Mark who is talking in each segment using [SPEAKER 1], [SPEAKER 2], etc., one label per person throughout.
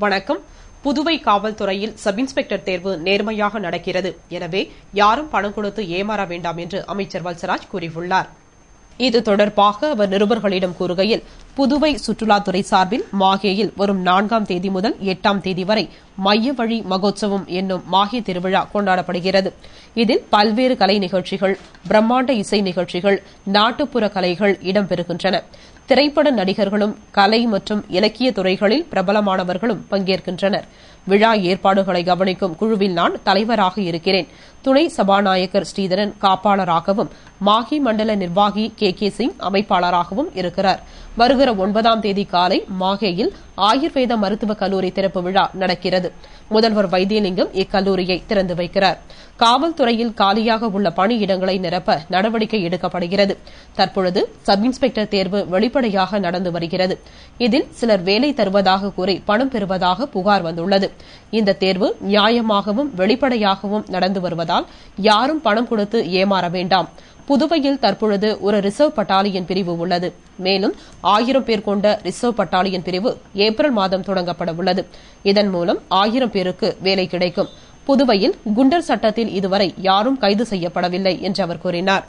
[SPEAKER 1] வணக்கம். புதுவை காவல்துறையில் sub inspector தேர்வு நேர்மையாக நடக்கிறது. எனவே யாரும் பணம் கொடுத்து ஏமாற வேண்டாம் என்று அமைச்சர் வல்சராஜ் கூறியுள்ளார். இது தொடர்பாக அவர் நிருபர்களிடம் கூறுகையில், புதுவை சுற்றுலாத்துறை சார்பில் மாஹேயில் வரும் 4ஆம் தேதி முதல் 8ஆம் தேதி வரை மைய வழி மகோத்சவம் என்னும் மாஹே திருவிழா கொண்டாடப்படுகிறது. இதில் பல்வேறு கலை நிகழ்ச்சிகள், பிரம்மாண்ட இசை நிகழ்ச்சிகள், நாட்டுப்புற கலைகள் இடம்பெறுகின்றன. திரைப்பட நடிகர்களும் கலை மற்றும் இலக்கிய துறைகளில் பிரபலமானவர்களும் பங்கேற்கின்றனர். விழா ஏற்பாடுகளை கவனிக்கும் குழுவில் நான் தலைவராக இருக்கிறேன். துணை சபாநாயகர் ஸ்ரீதரன் காப்பாளராகவும், மாஹே மண்டல நிர்வாகி கே சிங் அமைப்பாளராகவும் இருக்கிறார். வருகிற 9ஆம் தேதி காலை மாஹேயில் ஆயுர்வேத மருத்துவக் கல்லூரி திறப்பு விழா நடக்கிறது. முதல்வர் வைத்தியலிங்கம் இக்கல்லூரியை திறந்து வைக்கிறார். காவல்துறையில் காலியாக உள்ள பணியிடங்களை நிரப்ப நடவடிக்கை எடுக்கப்படுகிறது. தற்பொழுது சப் இன்ஸ்பெக்டர் தேர்வு வெளிப்படையாக நடந்து வருகிறது. இதில் சிலர் வேலை தருவதாக கூறி பணம் பெறுவதாக புகார் வந்துள்ளது. இந்த தேர்வு நியாயமாகவும் வெளிப்படையாகவும் நடந்து வருவதால் யாரும் பணம் கொடுத்து ஏமாற வேண்டாம். புதுவையில் தற்பொழுது ஒரு ரிசர்வ் பட்டாலியன் பிரிவு உள்ளது. மேலும் 1000 பேர் கொண்ட ரிசர்வ் பட்டாலியன் பிரிவு ஏப்ரல் மாதம் தொடங்கப்பட உள்ளது. இதன் மூலம் 1000 பேருக்கு வேலை கிடைக்கும். புதுவையில் குண்டர் சட்டத்தில் இதுவரை யாரும் கைது செய்யப்படவில்லை என்று அவர் கூறினார்.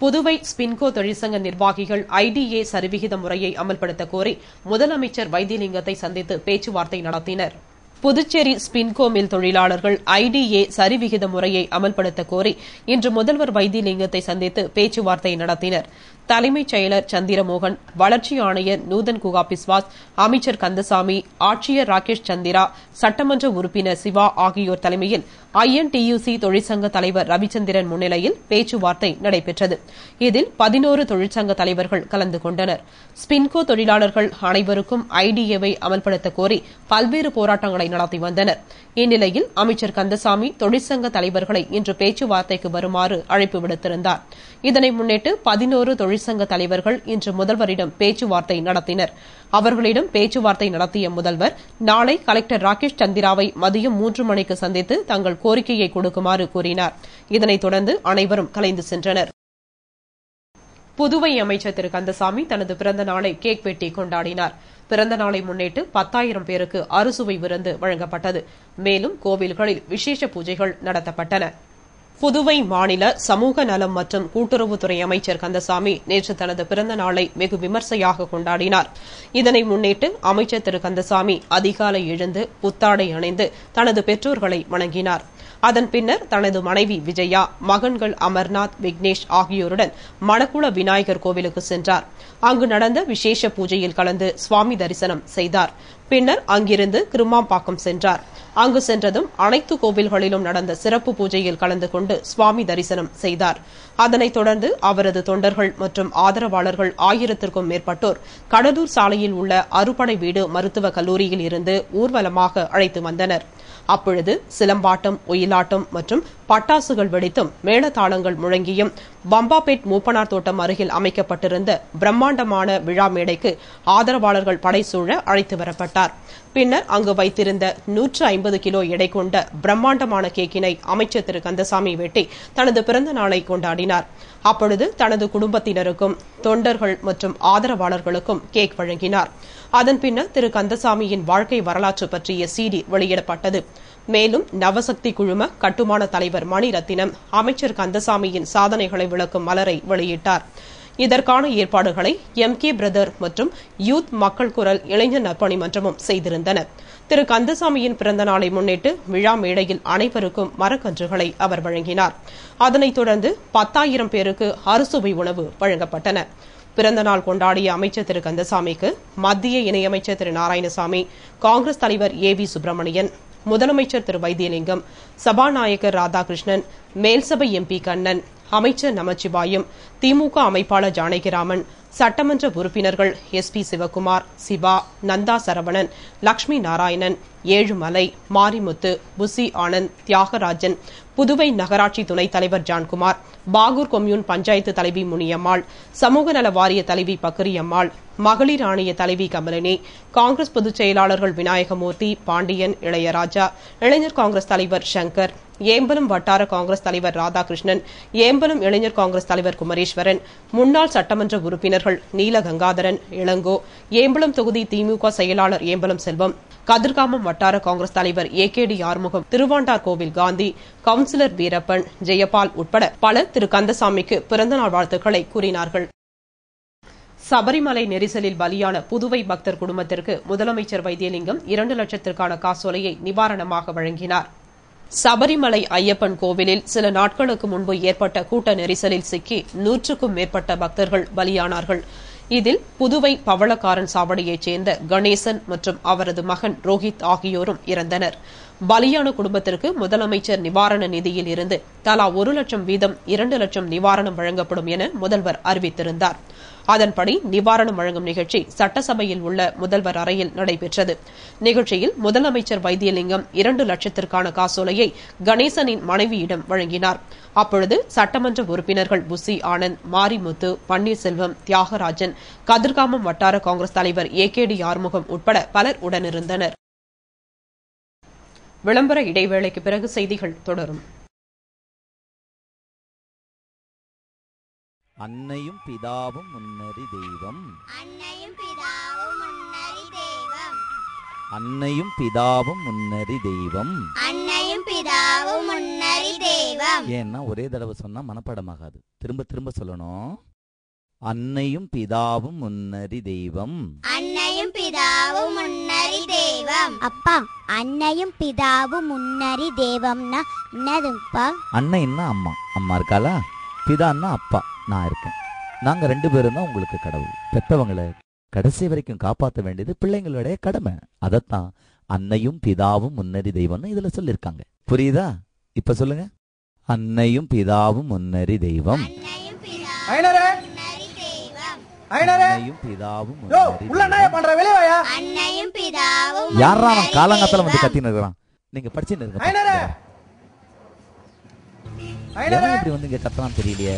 [SPEAKER 1] புதுவை ஸ்பின்கோ தொழிற்சங்க நிர்வாகிகள் IDA சரிவிகித முறையை அமல்படுத்த கோரி முதலமைச்சர் வைத்தியலிங்கத்தை சந்தித்து பேச்சுவார்த்தை நடத்தினர். புதுச்சேரி ஸ்பின்கோ மில் தொழிலாளர்கள் IDA சரிவிகித முறையை அமல்படுத்த கோரி இன்று முதல்வர் வைத்தியலிங்கத்தை சந்தித்து பேச்சுவார்த்தை நடத்தினர். தலைமைச் செயலர் சந்திரமோகன், வளர்ச்சி ஆணையர் நூதன் குகா பிஸ்வாஸ், அமைச்சர் கந்தசாமி, ஆட்சியர் ராகேஷ் சந்திரா, சட்டமன்ற உறுப்பினர் சிவா ஆகியோர் தலைமையில் INTUC தொழிற்சங்க தலைவர் ரவிச்சந்திரன் முன்னிலையில் பேச்சுவார்த்தை நடைபெற்றது. இதில் 11 தொழிற்சங்க தலைவர்கள் கலந்து கொண்டனர். ஸ்பின்கோ தொழிலாளர்கள் அனைவருக்கும் IDA-வை அமல்படுத்த கோரி பல்வேறு போராட்டங்களை நடத்தி வந்தனர். இந்நிலையில் அமைச்சர் கந்தசாமி தொழிற்சங்க தலைவர்களை இன்று பேச்சுவார்த்தைக்கு வருமாறு அழைப்பு விடுத்திருந்தார். இதனை முன்னிட்டு 11 தொழிற்சங்க தலைவர்கள் இன்று முதல்வரிடம் பேச்சுவார்த்தை நடத்தினர். அவர்களிடம் பேச்சுவார்த்தை நடத்திய முதல்வர் நாளை கலெக்டர் ராகேஷ் சந்திராவை மதியம் 3 மணிக்கு சந்தித்து தங்கள் கோரிக்கையை கொடுக்குமாறு கூறினார். இதனைத் தொடர்ந்து அனைவரும் கலைந்து சென்றனர். புதுவை அமைச்சர் திரு கந்தசாமி தனது பிறந்த நாளை கேக் வெட்டி கொண்டாடினார். பிறந்த நாளை முன்னிட்டு 10,000 பேருக்கு அறுசுவை விருந்து வழங்கப்பட்டது. மேலும் கோவில்களில் விசேஷ பூஜைகள் நடத்தப்பட்டன. புதுவை மாநில சமூக நலம் மற்றும் கூட்டுறவுத்துறை அமைச்சர் கந்தசாமி நேற்று தனது பிறந்த நாளை வெகு விமர்சையாக கொண்டாடினார். இதனை முன்னிட்டு அமைச்சர் திரு கந்தசாமி அதிகாலை எழுந்து புத்தாடை அணிந்து தனது பெற்றோர்களை வணங்கினார். அதன் பின்னர் தனது மனைவி விஜயா, மகன்கள் அமர்நாத், விக்னேஷ் ஆகியோருடன் மணக்குள விநாயகர் கோவிலுக்கு சென்றார். அங்கு நடந்த விசேஷ பூஜையில் கலந்து சுவாமி தரிசனம் செய்தார். பின்னர் அங்கிருந்து கிருமாம்பாக்கம் சென்றார். அங்கு சென்றதும் அனைத்து கோவில்களிலும் நடந்த சிறப்பு பூஜையில் கலந்து கொண்டு சுவாமி தரிசனம் செய்தார். அதனைத் தொடர்ந்து அவரது தொண்டர்கள் மற்றும் ஆதரவாளர்கள் 1000க்கும் மேற்பட்டோர் கடலூர் சாலையில் உள்ள அறுபடை வீடு மருத்துவக் கல்லூரியில் இருந்து ஊர்வலமாக அழைத்து வந்தனர். அப்பொழுது சிலம்பாட்டம், ஒயிலாட்டம் மற்றும் பட்டாசுகள் வெடித்தும் மேளதாளங்கள் முழங்கியும் பம்பாபேட் மூப்பனார் தோட்டம் அருகில் அமைக்கப்பட்டிருந்த பிரம்மாண்டமான விழா மேடைக்கு ஆதரவாளர்கள் படைசூழ அழைத்து வரப்பட்டார். பின்னர் அங்கு வைத்திருந்த 150 கிலோ எடை கொண்ட பிரம்மாண்டமான கேக்கினை அமைச்சர் திரு கந்தசாமி வெட்டி தனது பிறந்த நாளை கொண்டாடினார். அப்பொழுது தனது குடும்பத்தினருக்கும் தொண்டர்கள் மற்றும் ஆதரவாளர்களுக்கும் கேக் வழங்கினார். அதன் பின்னர் திரு கந்தசாமியின் வாழ்க்கை வரலாற்று பற்றிய CD வெளியிடப்பட்டது. மேலும் நவசக்தி குழும கட்டுமான தலைவர் மணிரத்தினம் அமைச்சர் கந்தசாமியின் சாதனைகளை விளக்கும் மலரை வெளியிட்டார். இதற்கான ஏற்பாடுகளை MK பிரதர் மற்றும் யூத் மக்கள் குரல் இளைஞர் நற்பணி மன்றமும் செய்திருந்தனர். திரு கந்தசாமியின் பிறந்த நாளை முன்னிட்டு விழா மேடையில் அனைவருக்கும் மரக்கன்றுகளை அவர் வழங்கினார். அதனைத் தொடர்ந்து 10,000 பேருக்கு அறுசுவை உணவு வழங்கப்பட்டன. பிறந்த நாள் கொண்டாடிய அமைச்சர் திரு கந்தசாமிக்கு மத்திய இணையமைச்சர் திரு நாராயணசாமி, காங்கிரஸ் தலைவர் AV சுப்பிரமணியன், முதலமைச்சர் திரு வைத்தியலிங்கம், சபாநாயகர் ராதாகிருஷ்ணன், மேல்சபை MP கண்ணன், அமைச்சர் நமச்சிவாயம், திமுக அமைப்பாளர் ஜானகிராமன், சட்டமன்ற உறுப்பினர்கள் SP சிவகுமார், சிவா, நந்தா சரவணன், லட்சுமி நாராயணன், ஏழுமலை, மாரிமுத்து, புசி ஆனந்த், தியாகராஜன், புதுவை நகராட்சி துணைத் தலைவர் ஜான்குமார், பாகூர் கொம்யூன் பஞ்சாயத்து தலைவி முனியம்மாள், சமூக நல வாரிய தலைவி பக்கரியம்மாள், மகளிர் ஆணைய தலைவி கமலினி, காங்கிரஸ் பொதுச் செயலாளர்கள் விநாயகமூர்த்தி, பாண்டியன், இளையராஜா, இளைஞர் காங்கிரஸ் தலைவர் சங்கர், ஏம்பலம் வட்டார காங்கிரஸ் தலைவர் ராதாகிருஷ்ணன், ஏம்பலம் இளைஞர் காங்கிரஸ் தலைவர் குமரேஸ்வரன், முன்னாள் சட்டமன்ற உறுப்பினர்கள் நீலகங்காதரன், இளங்கோ, ஏம்பலம் தொகுதி திமுக செயலாளர் ஏம்பலம் செல்வம், கதிர்காமம் வட்டார காங்கிரஸ் தலைவர் ஏகேடி ஆறுமுகம், திருவாண்டார் கோவில் காந்தி, கவுன்சிலர் வீரப்பன், ஜெயபால் உட்பட பலர் திரு கந்தசாமிக்கு பிறந்தநாள் வாழ்த்துக்களை கூறினார்கள். சபரிமலை நெரிசலில் பலியான புதுவை பக்தர் குடும்பத்திற்கு முதலமைச்சர் வைத்தியலிங்கம் 2 லட்சத்திற்கான காசோலையை நிவாரணமாக வழங்கினார். சபரிமலை ஐயப்பன் கோவிலில் சில நாட்களுக்கு முன்பு ஏற்பட்ட கூட்ட நெரிசலில் சிக்கி 100க்கும் மேற்பட்ட பக்தர்கள் பலியானார்கள். இதில் புதுவை பவளக்காரன் சாவடியைச் சேர்ந்த கணேசன் மற்றும் அவரது மகன் ரோஹித் ஆகியோரும் இறந்தனர். பலியான குடும்பத்திற்கு முதலமைச்சர் நிவாரண நிதியில் இருந்து தலா 1 லட்சம் வீதம் 2 லட்சம் நிவாரணம் வழங்கப்படும் என முதல்வர் அறிவித்திருந்தார். அதன்படி நிவாரணம் வழங்கும் நிகழ்ச்சி சட்டசபையில் உள்ள முதல்வர் அறையில் நடைபெற்றது. நிகழ்ச்சியில் முதலமைச்சர் வைத்தியலிங்கம் 2 லட்சத்திற்கான காசோலையை கணேசனின் மனைவியிடம் வழங்கினார். அப்பொழுது சட்டமன்ற உறுப்பினர்கள் புசி ஆனந்த், மாரிமுத்து, பன்னீர்செல்வம், தியாகராஜன், கதிர்காமம் வட்டார காங்கிரஸ் தலைவர் ஏகேடி ஆறுமுகம் உட்பட பலர் உடனிருந்தனர். விளம்பர இடைவேளைக்கு பிறகு செய்திகள் தொடரும்.
[SPEAKER 2] அன்னையும் பிதாவும் முன்னறி தெய்வம்,
[SPEAKER 3] அன்னையும் பிதாவும் முன்னறி தெய்வம்,
[SPEAKER 2] அன்னையும் பிதாவும் முன்னறி தெய்வம்,
[SPEAKER 3] அன்னையும் பிதாவும் முன்னறி தெய்வம்.
[SPEAKER 2] ஏன்னா ஒரே தடவை சொன்னா மனப்பாடமாகாது, திரும்ப திரும்ப சொல்லணும். அன்னையும் பிதாவும் முன்னறி தெய்வம்,
[SPEAKER 3] அன்னையும் பிதாவும் முன்னறி தெய்வம். அப்பா, அன்னையும் பிதாவும் முன்னறி தெய்வம்னா என்னதுப்பா?
[SPEAKER 2] அன்னைன்னா அம்மா, அம்மா இருக்காளா? பிதான்னா அப்பா, நான் இருக்கேன். நாங்க 2 பேரும் தான் உங்களுக்கு கடவுள். பெத்தவங்களை கடைசி வரைக்கும் காப்பாற்ற வேண்டியது பிள்ளைங்களுடைய கடமை. அதத்தான் அன்னையும் பிதாவும் முன்னறி தெய்வம்னு இதுல சொல்லிருக்காங்க. புரியுதா? இப்ப சொல்லுங்க. அன்னையும் பிதாவும் முன்னறி தெய்வம்,
[SPEAKER 3] அன்னையும்
[SPEAKER 2] பிதாவும்
[SPEAKER 3] அன்னையும் பிதாவும்.
[SPEAKER 2] யாரா அவன் காலங்காத்தால வந்து கத்தின்னு இருக்கிறான்? நீங்க படிச்சுன்னு இருக்க. இப்படி வந்து இங்க கத்தலாம் தெரியலையே.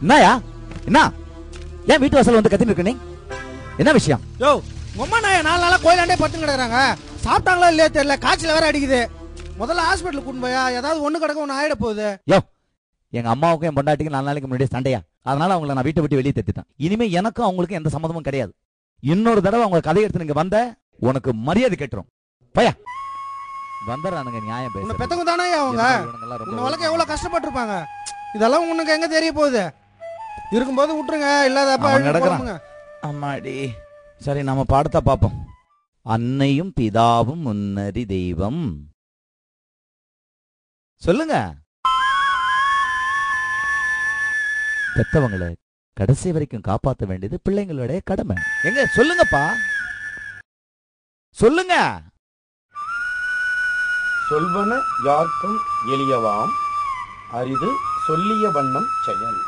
[SPEAKER 2] என்னயா என்ன? ஏன் வீட்டு வாசல் வந்து கத்தின்னு இருக்க? நீ என்ன விஷயம்?
[SPEAKER 4] யோ, உம்மா நாய 4 நாளா கோயிலாண்டே படுத்து கிடக்குறாங்க. சாப்பிட்டாங்களா இல்லையா தெரியல, காய்ச்சல் வேற அடிக்குது. முதல்ல ஹாஸ்பிட்டல் கூட்டு போயா, ஏதாவது ஒண்ணு கிடக்க ஒண்ணு ஆயிட போகுது.
[SPEAKER 2] யோ, எங்க அம்மாவுக்கும் என் பொண்டாட்டிக்கும் 4 நாளைக்கு முன்னாடியே சண்டையா, அதனால அவங்களை நான் வீட்டை விட்டு வெளியே தட்டிட்டேன். இனிமே எனக்கும் அவங்களுக்கும் எந்த சம்மந்தமும் கிடையாது. இன்னொரு தடவை அவங்க கதை எடுத்து நீங்க வந்த உனக்கு மரியாதை கெட்டுரும். பயா வந்துடுறானுங்க நியாயம் பேச.
[SPEAKER 4] உன்னை பெத்தவங்க தானே அவங்க. உன்னை வளர்க்க எவ்வளவு கஷ்டப்பட்டிருப்பாங்க. இதெல்லாம் உனக்கு எங்க தெரிய போகுது? இருக்கும்போது விட்டுருங்க, இல்லாதப்ப
[SPEAKER 2] நடக்கிறாங்க. அம்மாடி. சரி, நம்ம பாடத்தை பார்ப்போம். அன்னையும் பிதாவும் முன்னறி தெய்வம். சொல்லுங்க. பெத்தவங்களை கடைசி வரைக்கும் காப்பாற்ற வேண்டியது பிள்ளைங்களுடைய கடமை. எங்க சொல்லுங்கப்பா, சொல்லுங்க.
[SPEAKER 5] சொல்வன யார்க்கும் எளியவாம், அரிது சொல்லிய வண்ணம் செயல்.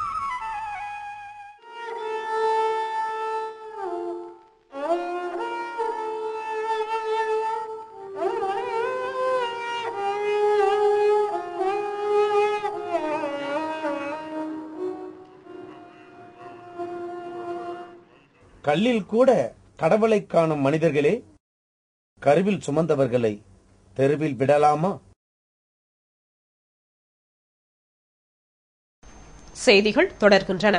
[SPEAKER 5] கல்லில் கூட கடவுளை காணும் மனிதர்களே, கருவில் சுமந்தவர்களை தெருவில் விடலாமா?
[SPEAKER 1] செய்திகள் தொடர்கின்றன.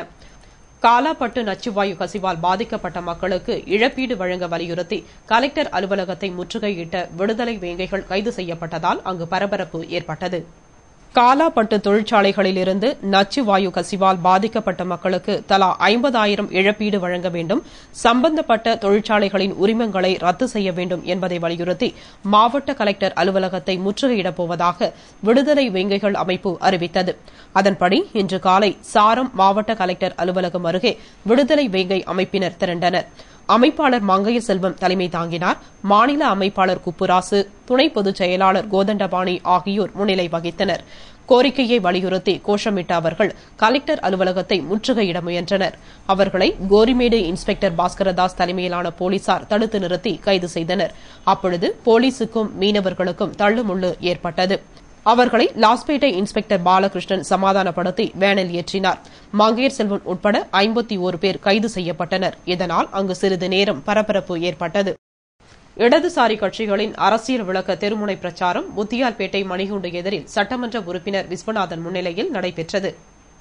[SPEAKER 1] காலாப்பட்டு நச்சுவாயு கசிவால் பாதிக்கப்பட்ட மக்களுக்கு இழப்பீடு வழங்க வலியுறுத்தி கலெக்டர் அலுவலகத்தை முற்றுகையிட்ட விடுதலை வேங்கைகள் கைது செய்யப்பட்டதால் அங்கு பரபரப்பு ஏற்பட்டது. காலாப்பட்டு தொழிற்சாலைகளில் இருந்து நச்சுவாயு கசிவால் பாதிக்கப்பட்ட மக்களுக்கு தலா 50,000 இழப்பீடு வழங்க வேண்டும், சம்பந்தப்பட்ட தொழிற்சாலைகளின் உரிமங்களை ரத்து செய்ய வேண்டும் என்பதை வலியுறுத்தி மாவட்ட கலெக்டர் அலுவலகத்தை முற்றுகையிடப் போவதாக விடுதலை வேங்கைகள் அமைப்பு அறிவித்தது. அதன்படி இன்று காலை சாரம் மாவட்ட கலெக்டர் அலுவலகம் அருகே விடுதலை வேங்கை அமைப்பினர் திரண்டனர். அமைப்பாளர் மங்கைய செல்வம் தலைமை தாங்கினார். மாநில அமைப்பாளர் குப்புராசு, துணை பொதுச் செயலாளர் கோதண்டபாணி ஆகியோர் முன்னிலை வகித்தனர். கோரிக்கையை வலியுறுத்தி கோஷமிட்ட அவர்கள் கலெக்டர் அலுவலகத்தை முற்றுகையிட முயன்றனர். அவர்களை கோரிமேடு இன்ஸ்பெக்டர் பாஸ்கரதாஸ் தலைமையிலான போலீசார் தடுத்து நிறுத்தி கைது செய்தனர். அப்பொழுது போலீசுக்கும் மீனவர்களுக்கும் தள்ளுமுள்ளு ஏற்பட்டது. அவர்களை லாஸ்பேட்டை இன்ஸ்பெக்டர் பாலகிருஷ்ணன் சமாதானப்படுத்தி வேனில் ஏற்றினார். மங்கையர் செல்வன் உட்பட 51 பேர் கைது செய்யப்பட்டனர். இதனால் அங்கு சிறிது நேரம் பரபரப்பு ஏற்பட்டது. இடதுசாரி கட்சிகளின் அரசியல் விளக்க தெருமுனை பிரச்சாரம் முத்தியால்பேட்டை மணிகுண்டு எதிரில் சட்டமன்ற உறுப்பினர் விஸ்வநாதன் முன்னிலையில் நடைபெற்றது.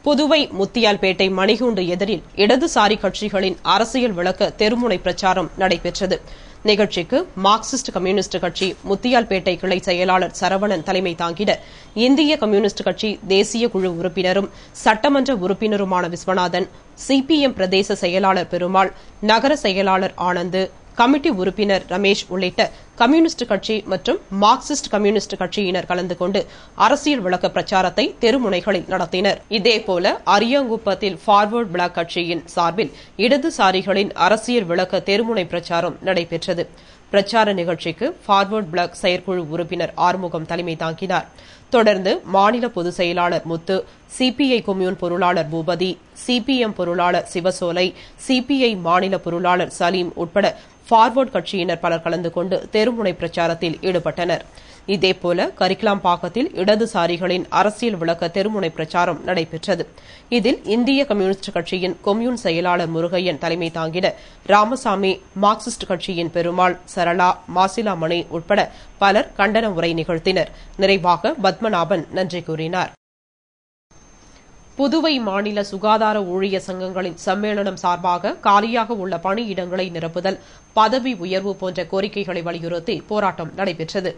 [SPEAKER 1] புதுவை முத்தியால்பேட்டை மணிகுண்டு எதிரில் இடதுசாரி கட்சிகளின் அரசியல் விளக்க தெருமுனை பிரச்சாரம் நடைபெற்றது. நிகழ்ச்சிக்கு மார்க்சிஸ்ட் கம்யூனிஸ்ட் கட்சி முத்தியால்பேட்டை கிளை செயலாளர் சரவணன் தலைமை தாங்கிட இந்திய கம்யூனிஸ்ட் கட்சி தேசிய குழு உறுப்பினரும் சட்டமன்ற உறுப்பினருமான விஸ்வநாதன், சிபிஎம் பிரதேச செயலாளர் பெருமாள், நகர செயலாளர் ஆனந்த், கமிட்டி உறுப்பினர் ரமேஷ் உள்ளிட்ட கம்யூனிஸ்ட் கட்சி மற்றும் மார்க்சிஸ்ட் கம்யூனிஸ்ட் கட்சியினர் கலந்து கொண்டு அரசியல் விளக்க பிரச்சாரத்தை தெருமுனைகளில் நடத்தினர். இதேபோல அரியாங்குப்பத்தில் ஃபார்வர்ட் பிளாக் கட்சியின் சார்பில் இடதுசாரிகளின் அரசியல் விளக்க தெருமுனை பிரச்சாரம் நடைபெற்றது. பிரச்சார நிகழ்ச்சிக்கு ஃபார்வர்ட் பிளாக் செயற்குழு உறுப்பினர் ஆறுமுகம் தலைமை தாங்கினார். தொடர்ந்து மாநில பொதுச் செயலாளர் முத்து, சிபிஐ கொம்யூன் பொருளாளர் பூபதி, சிபிஎம் பொருளாளர் சிவசோலை, சிபிஐ மாநில பொருளாளர் சலீம் உட்பட ஃபார்வர்ட் கட்சியினர் பலர் கலந்து கொண்டு தெருமுனை பிரச்சாரத்தில் ஈடுபட்டனர். இதேபோல கரிக்கலாம்பாக்கத்தில் இடதுசாரிகளின் அரசியல் விளக்க தெருமுனை பிரச்சாரம் நடைபெற்றது. இதில் இந்திய கம்யூனிஸ்ட் கட்சியின் கொம்யூன் செயலாளர் முருகையன் தலைமை தாங்கிட ராமசாமி, மார்க்சிஸ்ட் கட்சியின் பெருமாள், சரளா, மாசிலாமணி உட்பட பலர் கண்டன உரை நிகழ்த்தினர். நிறைவாக பத்மநாபன் நன்றி கூறினார். புதுவை மாநில சுகாதார ஊழியர் சங்கங்களின் சம்மேளனம் சார்பாக காலியாக உள்ள பணியிடங்களை நிரப்புதல், பதவி உயர்வு போன்ற கோரிக்கைகளை வலியுறுத்தி போராட்டம் நடைபெற்றது.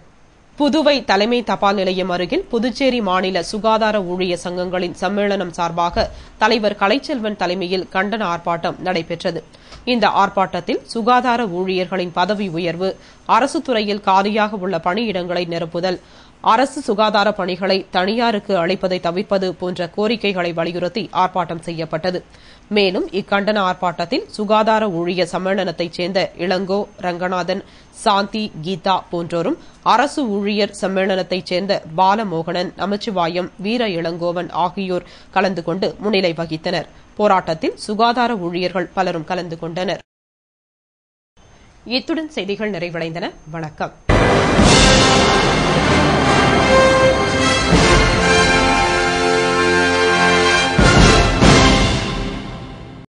[SPEAKER 1] புதுவை தலைமை தபால் நிலையம் அருகில் புதுச்சேரி மாநில சுகாதார ஊழியர் சங்கங்களின் சம்மேளனம் சார்பாக தலைவர் கலைச்செல்வன் தலைமையில் கண்டன ஆர்ப்பாட்டம் நடைபெற்றது. இந்த ஆர்ப்பாட்டத்தில் சுகாதார ஊழியர்களின் பதவி உயர்வு, அரசு துறையில் காலியாக உள்ள பணியிடங்களை நிரப்புதல், அரசு சுகாதார பணிகளை தனியாருக்கு அளிப்பதை தவிர்ப்பது போன்ற கோரிக்கைகளை வலியுறுத்தி ஆர்ப்பாட்டம் செய்யப்பட்டது. மேலும் இக்கண்டன ஆர்ப்பாட்டத்தில் சுகாதார ஊழியர் சம்மேளனத்தைச் சேர்ந்த இளங்கோ, ரங்கநாதன், சாந்தி, கீதா போன்றோரும், அரசு ஊழியர் சம்மேளனத்தைச் சேர்ந்த பாலமோகனன், நமச்சிவாயம், வீர இளங்கோவன் ஆகியோர் கலந்து கொண்டு முன்னிலை வகித்தனர். போராட்டத்தில் சுகாதார ஊழியர்கள் பலரும் கலந்து கொண்டனர். இத்துடன் செய்திகள் நிறைவடைந்தன. வணக்கம்.